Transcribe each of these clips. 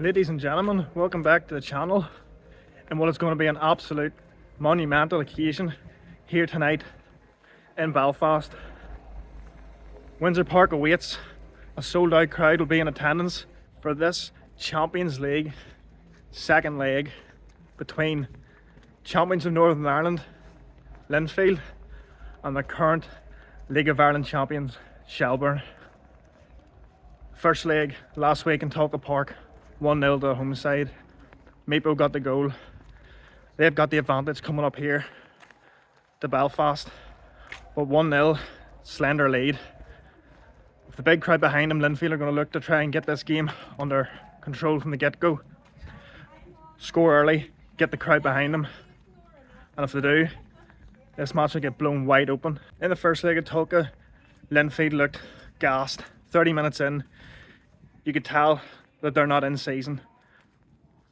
Ladies and gentlemen, welcome back to the channel and what is going to be an absolute monumental occasion here tonight in Belfast. Windsor Park awaits. A sold out crowd will be in attendance for this Champions League second leg between champions of Northern Ireland, Linfield, and the current League of Ireland champions, Shelbourne. First leg last week in Talca Park, 1-0 to the home side. Meepo got the goal. They've got the advantage coming up here to Belfast, but 1-0, slender lead. With the big crowd behind them, Linfield are going to look to try and get this game under control from the get-go. Score early, get the crowd behind them, and if they do, this match will get blown wide open. In the first leg of Talca, Linfield looked gassed. 30 minutes in, you could tell that they're not in season.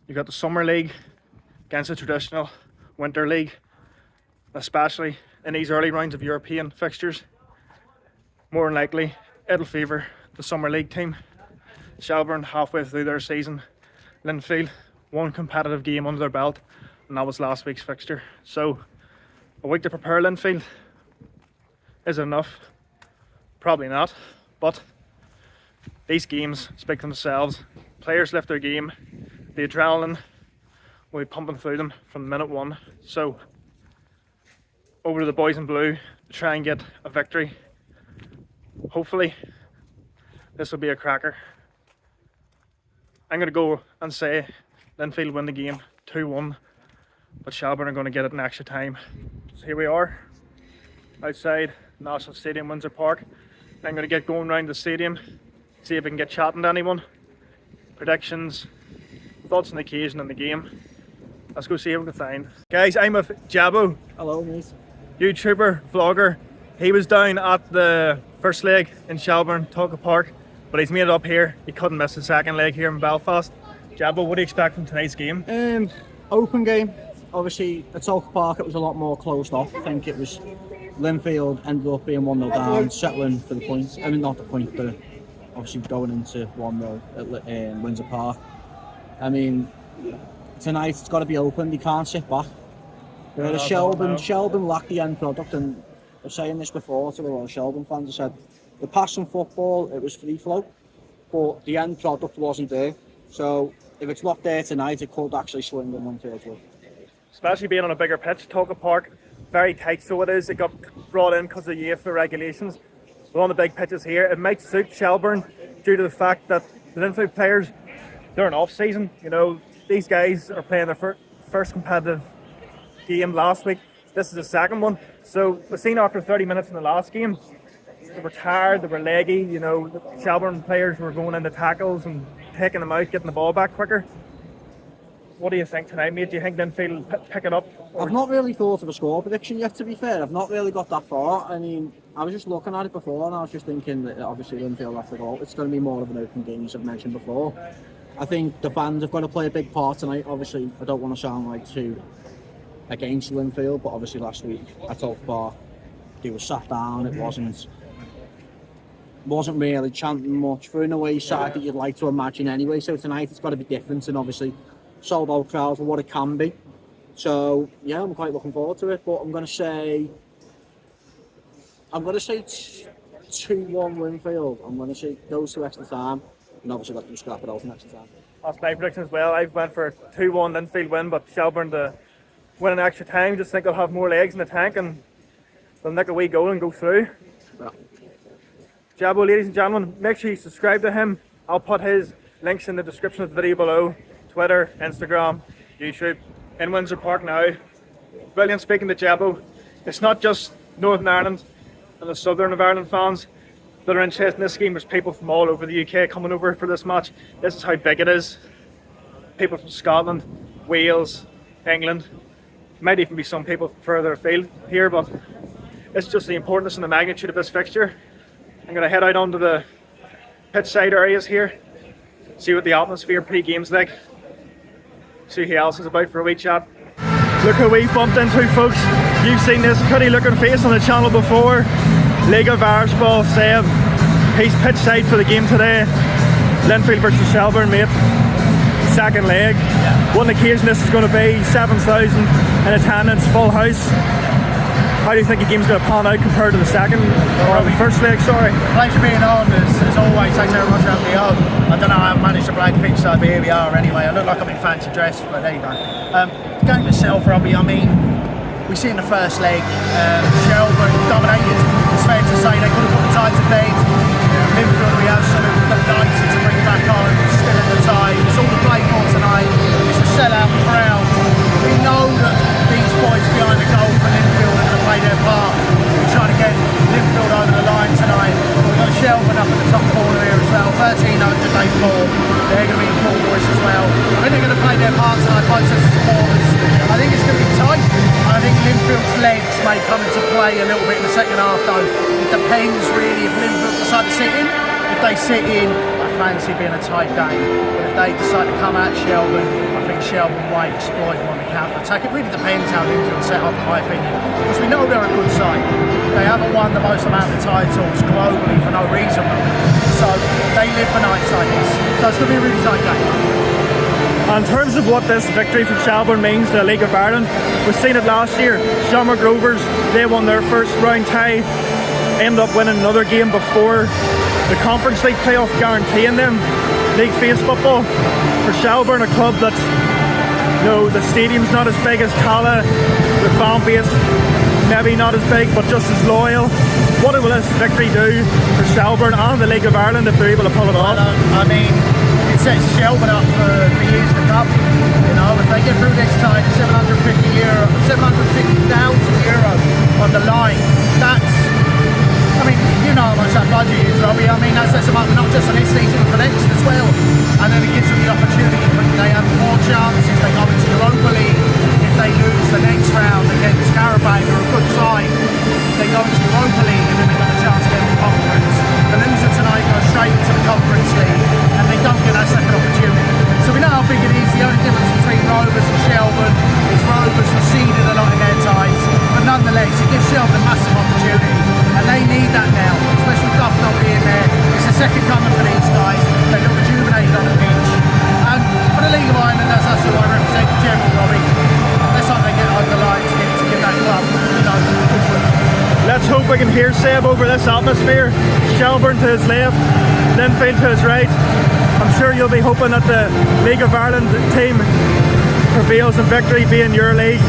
You got the Summer League against the traditional Winter League, especially in these early rounds of European fixtures. More than likely, it'll favour the Summer League team. Shelbourne halfway through their season. Linfield, one competitive game under their belt, and that was last week's fixture. So, a week to prepare Linfield. Is it enough? Probably not, but these games speak for themselves. Players lift their game. The adrenaline will be pumping through them from minute one. So, over to the boys in blue to try and get a victory. Hopefully, this will be a cracker. I'm going to go and say Linfield win the game 2-1, but Shelbourne are going to get it in extra time. So here we are, outside National Stadium, Windsor Park. I'm going to get going around the stadium, see if I can get chatting to anyone. Predictions, thoughts on the occasion and the game. Let's go see what we can find. Guys, I'm with Jabo. Hello, mate. YouTuber, vlogger. He was down at the first leg in Shelbourne, Talca Park, but he's made it up here. He couldn't miss the second leg here in Belfast. Jabo, what do you expect from tonight's game? Open game. Obviously, at Talca Park, it was a lot more closed off. I think it was Linfield ended up being 1-0 down, settling for the points. I mean, not the point, but obviously going into 1-0 at Windsor Park. I mean, tonight it's got to be open. They can't sit back. Shelbourne lacked the end product, and I was saying this before to the Royal Shelbourne fans. I said the passing football, it was free flow, but the end product wasn't there. So if it's not there tonight, it could actually swing in Linfield's way. Especially being on a bigger pitch, Talca Park, very tight, so it is. It got brought in because of Uefa regulations. But on the big pitches here, it might suit Shelbourne due to the fact that the Linfield players, they're in off-season. You know, these guys are playing their first competitive game last week. This is the second one. So we've seen after 30 minutes in the last game, they were tired, they were leggy. You know, the Shelbourne players were going into tackles and taking them out, getting the ball back quicker. What do you think tonight, mate? Do you think Linfield will pick it up? I've not really thought of a score prediction yet, to be fair. I've not really got that far. I mean, I was just looking at it before and I was just thinking that obviously Linfield have to go. It's going to be more of an open game, as I've mentioned before. I think the fans have got to play a big part tonight. Obviously, I don't want to sound like too against Linfield, but obviously last week at Talca Park, they were sat down. It wasn't really chanting much for an away side that you'd like to imagine anyway. So tonight it's got to be different, and obviously sold out crowd for what it can be. So yeah, I'm quite looking forward to it. But I'm going to say 2-1 Linfield. I'm going to say goes to extra time, and obviously let them scrap it out in extra time. That's my prediction as well. I went for a 2-1 Linfield win, but Shelbourne to win in extra time. Just think they'll have more legs in the tank and they'll nick a wee goal and go through. Yeah. Jabo, ladies and gentlemen, make sure you subscribe to him. I'll put his links in the description of the video below. Twitter, Instagram, YouTube. In Windsor Park now. Brilliant speaking to Jabo. It's not just Northern Ireland and the Southern of Ireland fans that are interested in this game. There's people from all over the UK coming over for this match. This is how big it is. People from Scotland, Wales, England. Might even be some people further afield here, but it's just the importance and the magnitude of this fixture. I'm going to head out onto the pitchside areas here, see what the atmosphere pre-game's like, see who else is about for a wee chat. Look who we've bumped into, folks. You've seen this pretty looking face on the channel before. League of Irish Ball Seb. He's pitchside for the game today. Linfield versus Shelbourne, mate. second leg. What an occasion this is going to be. 7,000 in attendance, full house. How do you think the game's going to pan out compared to the second, or the first leg, sorry? Pleasure being on, as always. Thanks very much for having me on. I don't know how I've managed to play the pitch side, but here we are anyway. I look like I'm in fancy dress, but there you go. The game itself, Robbie, I mean, we see in the first leg, Shelbourne dominated. It's fair to say they could have put the tie to bed. Linfield, we absolutely delighted to bring it back on. Still in the tie. It's all to play for tonight. It's a sellout crowd. We know that these boys behind the goal for Linfield are going to play their part. We're trying to get Linfield over the line tonight. We've got Shelbourne up at the top corner here as well. 1,300 they ball. They're going to be in full voice as well. I think they're going to play their part tonight, both sets of supporters. I think it's going to be tight. I think Linfield's legs may come into play a little bit in the second half though. It depends really if Linfield decide to sit in. If they sit in, I fancy being a tight game. But if they decide to come at Shelbourne, I think Shelbourne might exploit them on the counter-attack. It really depends how Linfield set up, in my opinion. Because we know they're a good side. They haven't won the most amount of titles globally for no reason. So they live for nights like this. So it's going to be a really tight game. In terms of what this victory for Shelbourne means to the League of Ireland, we've seen it last year. Shamrock Rovers, they won their first round tie, ended up winning another game before the Conference League playoff, guaranteeing them league phase football. For Shelbourne, a club that's, you know, the stadium's not as big as Tala, the fan base maybe not as big but just as loyal. What will this victory do for Shelbourne and the League of Ireland if they're able to pull it off? I mean, it sets Shelbourne up for years to come. You know, if they get through this time, €750,000 on the line, that's, I mean, you know how much that budget is, Robbie. I mean, that sets them up not just for this season, but for next as well. And then it gives them the opportunity, but they have more chances. They go into Europa League. If they lose the next round against Carabao, they're a good side. They go into Europa League and then they got a chance to get the conference. The loser tonight goes straight into the Conference League and they don't get that second opportunity. So we know how big it is. The only difference between Rovers and Shelbourne is Rovers receded a lot in their ties, but nonetheless it gives Shelbourne a massive opportunity and they need that now, especially with Duff not being there. It's the second coming for these guys. They look rejuvenated on the pitch. And for the League of Ireland, that's who I represent in general, Robbie. Let's hope they get over the line to give that club, you know, good for them. Let's hope we can hear Seb over this atmosphere. Shelbourne to his left, Linfield to his right. I'm sure you'll be hoping that the League of Ireland team prevails in victory, being your league.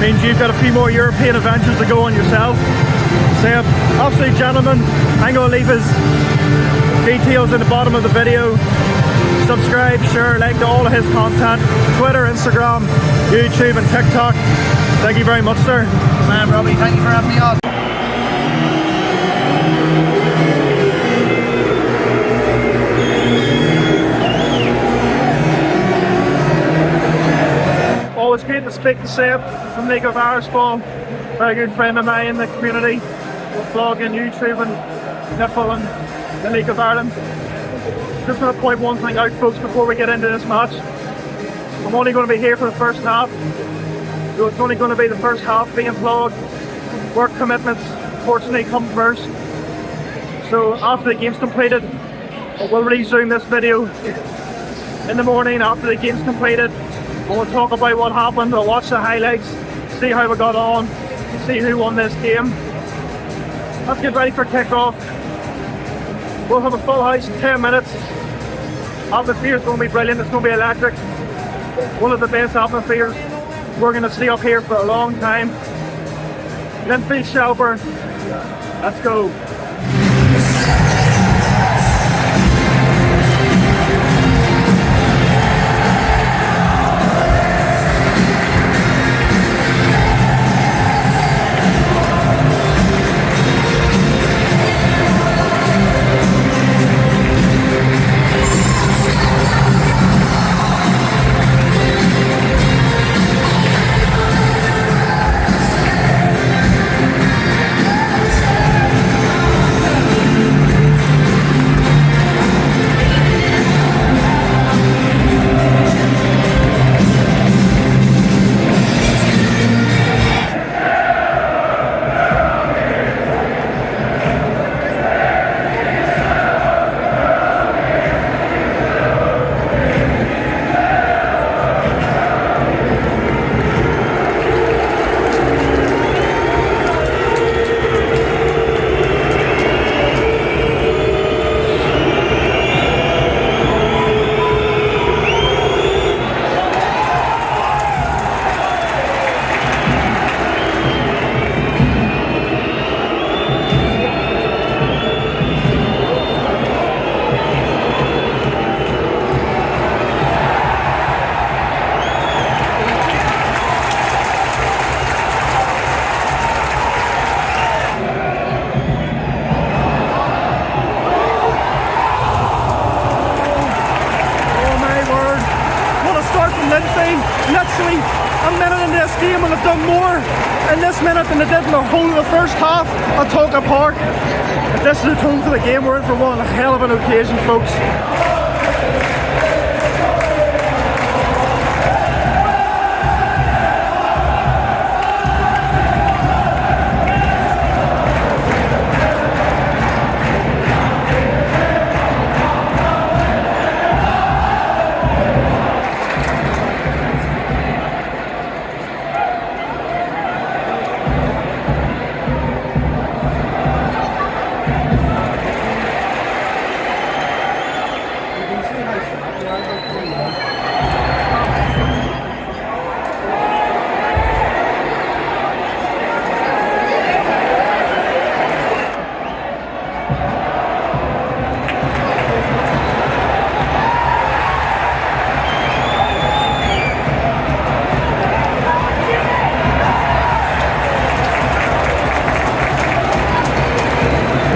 Means you've got a few more European adventures to go on yourself. Seb, absolute gentleman. I'm going to leave his details in the bottom of the video. Subscribe, share, like to all of his content. Twitter, Instagram, YouTube and TikTok. Thank you very much, sir. Man, Robbie, thank you for having me on. Always great to speak to Seb from League of Irish Ball. Very good friend of mine in the community. We're vlogging, YouTube and NIFL and the League of Ireland. Just going to point one thing out, folks, before we get into this match. I'm only going to be here for the first half. So it's only going to be the first half being vlogged. Work commitments, fortunately, come first. So after the game's completed, we'll resume this video in the morning after the game's completed. We'll talk about what happened, we'll watch the highlights, see how we got on, see who won this game. Let's get ready for kick-off. We'll have a full house in 10 minutes. Atmosphere is going to be brilliant, it's going to be electric. One of the best atmospheres we're going to see up here for a long time. Linfield, Shelbourne, let's go. be literally a minute in this game and they've done more in this minute than they did in the whole of the first half at Tolka Park. If this is the tone for the game, we're in for one hell of an occasion, folks.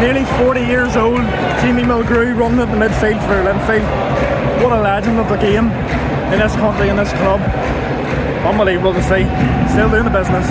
Nearly 40 years old, Jamie Mulgrew running at the midfield for Linfield. What a legend of the game in this country, in this club. Unbelievable to see. Still doing the business.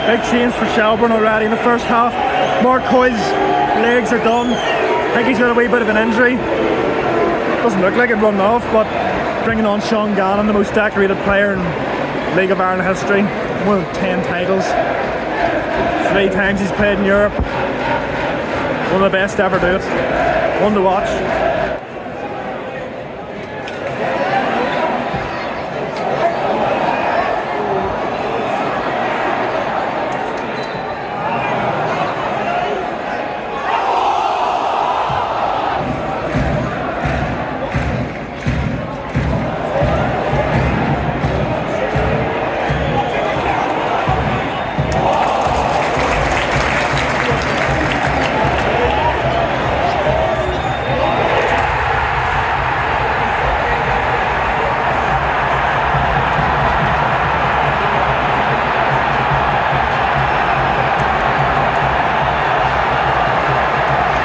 Big change for Shelbourne already in the first half. Mark Coyle's legs are done. I think he's got a wee bit of an injury. Doesn't look like it run off, but bringing on Sean Gannon, the most decorated player in League of Ireland history. Won 10 titles. 3 times he's played in Europe. One of the best to ever do it. One to watch.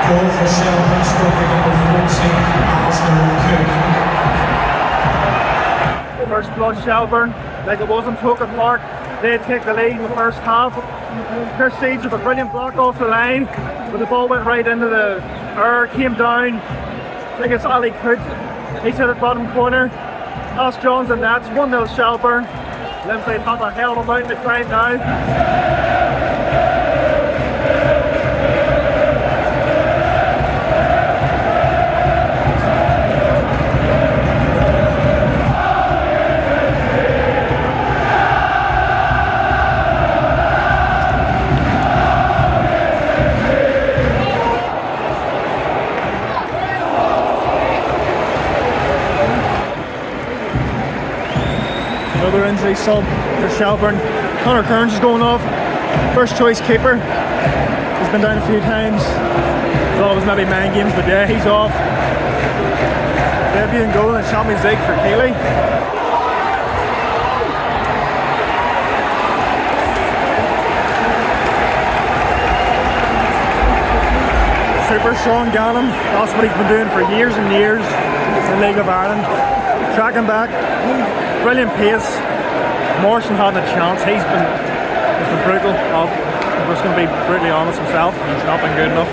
Goal for Shelbourne, scored number 14, Arsenal Cook. First blood Shelbourne, like it was in Tolka Park. They take the lead in the first half. Chris Seeds with a brilliant block off the line, but the ball went right into the air, came down. I think it's Ali Coot. He's hit it bottom corner. Ask Johns and that's 1-0 Shelbourne. Linfield have a hell of a mountain to climb now. Another injury sub for Shelbourne. Conor Kearns is going off. First choice keeper. He's been down a few times. Thought it was maybe mind games, but yeah, he's off. Debut and goal in the Champions League for Keeley. Super Sean Gannon. That's what he's been doing for years and years in the League of Ireland. Tracking back. Brilliant pace. Morrison hadn't a chance. He's been brutal. I'm just going to be brutally honest himself. He's not been good enough.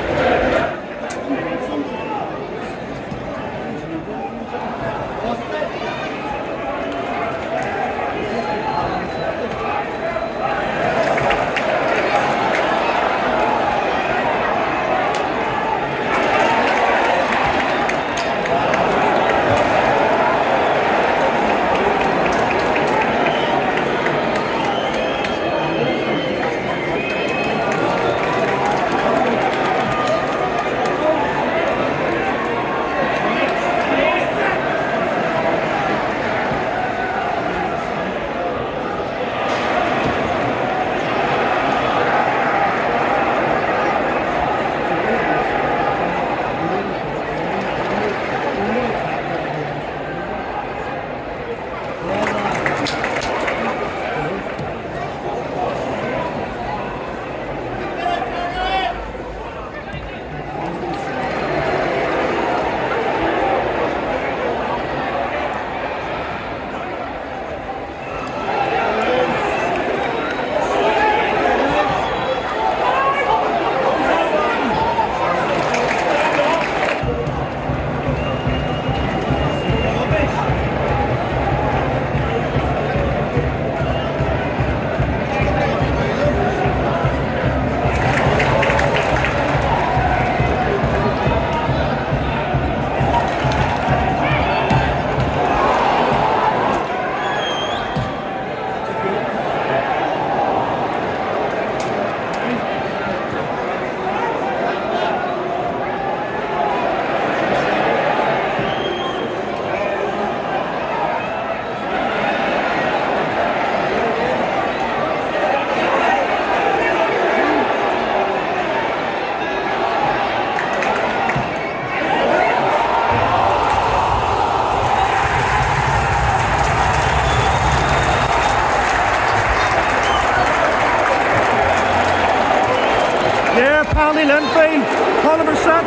penalty, Linfield, 100%.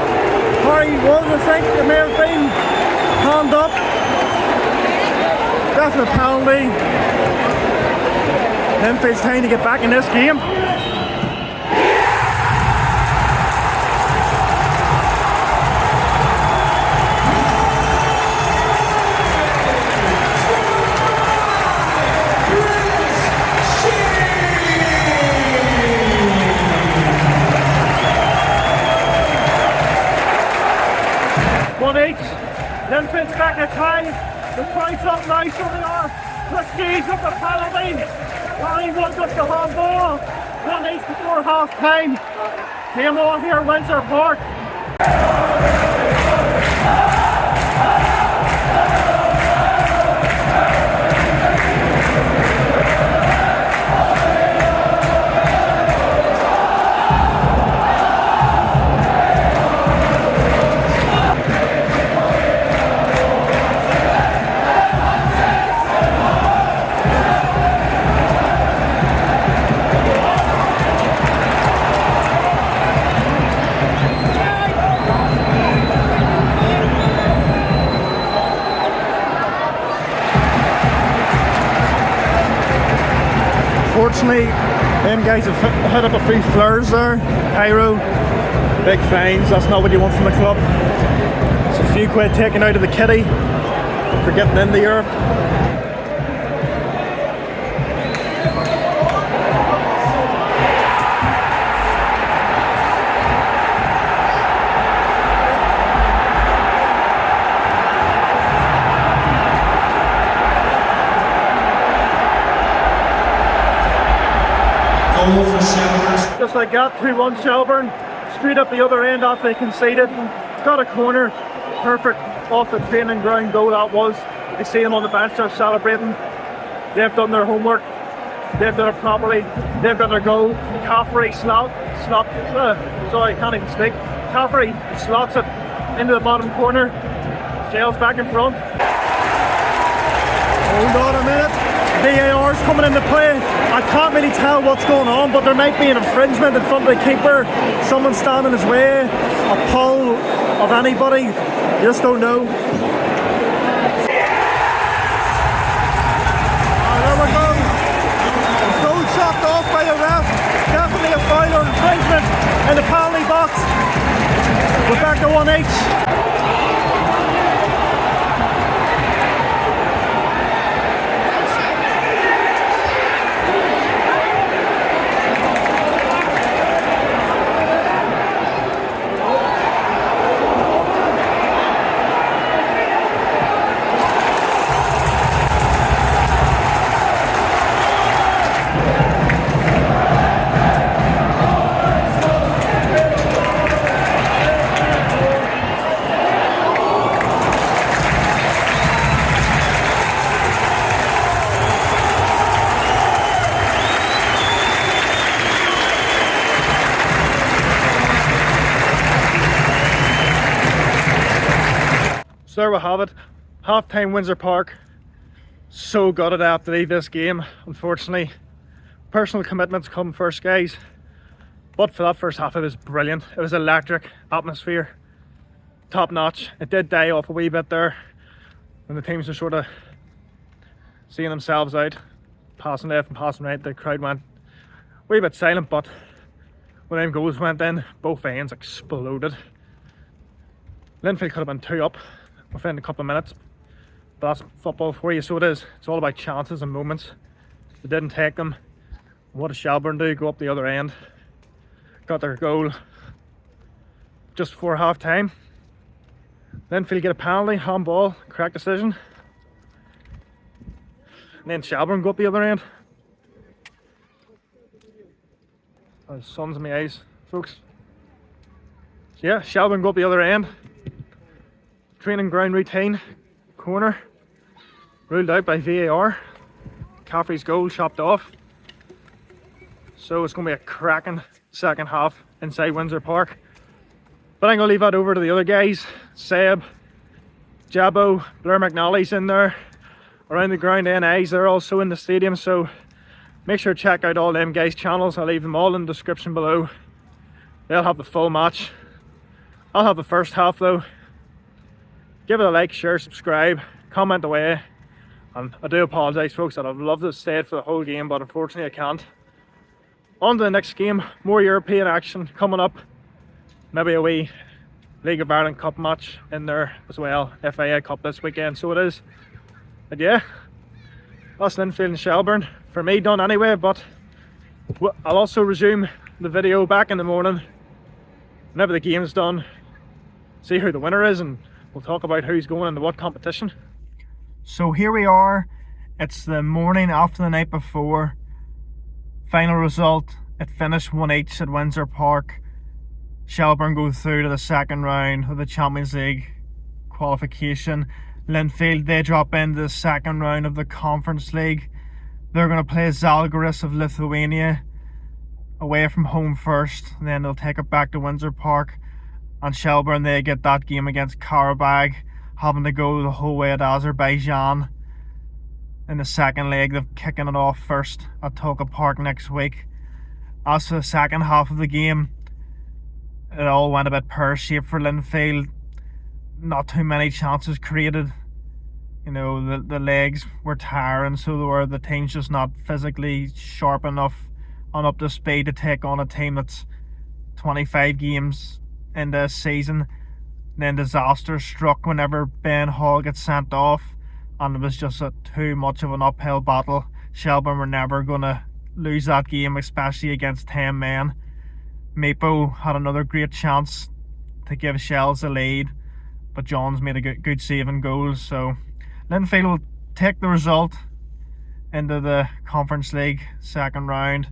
Harry was, I think, it may have been. Hand up. Definite penalty. Linfield's time to get back in this game. Linfield's back at tie. The points up nice on the arm. Prestige up the penalty. Harry won up the handball. 1-8 before half time. Game on here, Windsor Park. Unfortunately, them guys have hit up a few flares there. Pyro, big fines, that's not what you want from the club. It's a few quid taken out of the kitty for getting into Europe. Just like that, 2-1 Shelbourne, straight up the other end after they conceded. Got a corner, perfect off the training ground goal that was. You can see them on the bench, they're celebrating. They've done their homework, they've done it properly, they've got their goal. Caffrey slots it into the bottom corner. Shell's back in front. Hold on a minute. VAR's coming into play. I can't really tell what's going on, but there might be an infringement in front of the keeper. Someone standing in his way. A pull of anybody. You just don't know. There we go. Goal chopped off by the ref. Definitely a foul or infringement in the penalty box. We're back to 1-8. So there we have it, half-time Windsor Park. So gutted I have to leave this game, unfortunately. Personal commitments come first, guys. But for that first half, it was brilliant. It was electric, atmosphere, top notch. It did die off a wee bit there when the teams were sort of seeing themselves out, passing left and passing right. The crowd went a wee bit silent, but when them goals went in, both ends exploded. Linfield could have been 2 up within a couple of minutes, but that's football for you. So it is. It's all about chances and moments. They didn't take them. What did Shelbourne do? Go up the other end, got their goal just before half time. Linfield get a penalty, handball, correct decision, and then Shelbourne go up the other end. Oh, sun's in my eyes, folks. So yeah, Shelbourne go up the other end. Training ground routine, corner, ruled out by VAR. Caffrey's goal chopped off. So it's going to be a cracking second half inside Windsor Park. But I'm going to leave that over to the other guys. Seb, Jabbo, Blair McNally's in there. Around the ground, NI's, they're also in the stadium. So make sure to check out all them guys' channels. I'll leave them all in the description below. They'll have the full match. I'll have the first half though. Give it a like, share, subscribe, comment away. And I do apologise folks that I'd love to have stayed for the whole game, but unfortunately I can't. On to the next game, more European action coming up. Maybe a wee League of Ireland Cup match in there as well. FIA Cup this weekend, so it is. And yeah, that's Linfield and Shelbourne. For me done anyway, but I'll also resume the video back in the morning whenever the game's done. See who the winner is and we'll talk about who's going into what competition. So here we are. It's the morning after the night before. Final result, it finished 1 each at Windsor Park. Shelbourne go through to the second round of the Champions League qualification. Linfield, they drop into the second round of the Conference League. They're going to play Zalgiris of Lithuania away from home first, and then they'll take it back to Windsor Park. And Shelbourne, they get that game against Karabag, having to go the whole way to Azerbaijan in the second leg. They're kicking it off first at Tolka Park next week. As for the second half of the game, it all went a bit pear-shaped for Linfield. Not too many chances created. You know, the legs were tiring, so the team's just not physically sharp enough and up to speed to take on a team that's 25 games into a season. Then disaster struck whenever Ben Hall gets sent off, and it was just too much of an uphill battle. Shelbourne were never going to lose that game, especially against 10 men. Meepo had another great chance to give Shells the lead, but Johns made a good saving goal. So Linfield will take the result into the Conference League second round.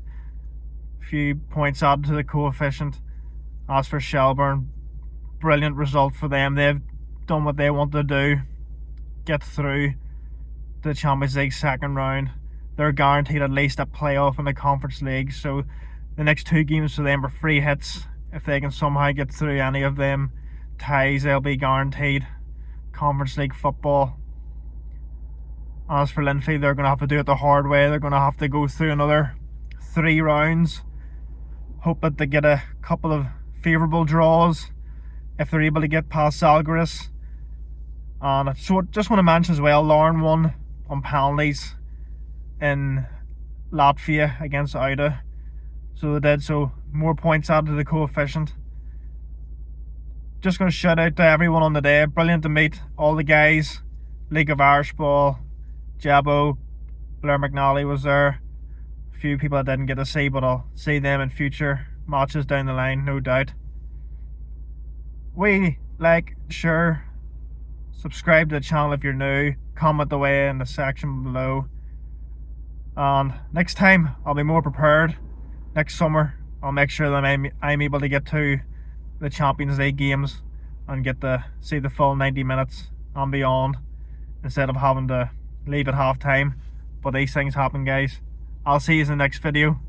A few points added to the coefficient. As for Shelbourne, brilliant result for them. They've done what they want to do, get through the Champions League second round. They're guaranteed at least a playoff in the Conference League, so the next two games for them are free hits. If they can somehow get through any of them ties, they'll be guaranteed Conference League football. As for Linfield, they're going to have to do it the hard way. They're going to have to go through another 3 rounds, hope that they get a couple of favourable draws if they're able to get past Zalgiris. And so just want to mention as well, Lauren won on penalties in Latvia against Uefa. So they did, so more points added to the coefficient. Just going to shout out to everyone on the day. Brilliant to meet all the guys. League of Irish Ball, Jabbo, Blair McNally was there. A few people I didn't get to see, but I'll see them in future matches down the line, no doubt. Like, share, subscribe to the channel if you're new, comment away in the section below. And next time I'll be more prepared. Next summer I'll make sure that I'm able to get to the Champions League games and get to see the full 90 minutes and beyond, instead of having to leave at half time. But these things happen, guys. I'll see you in the next video.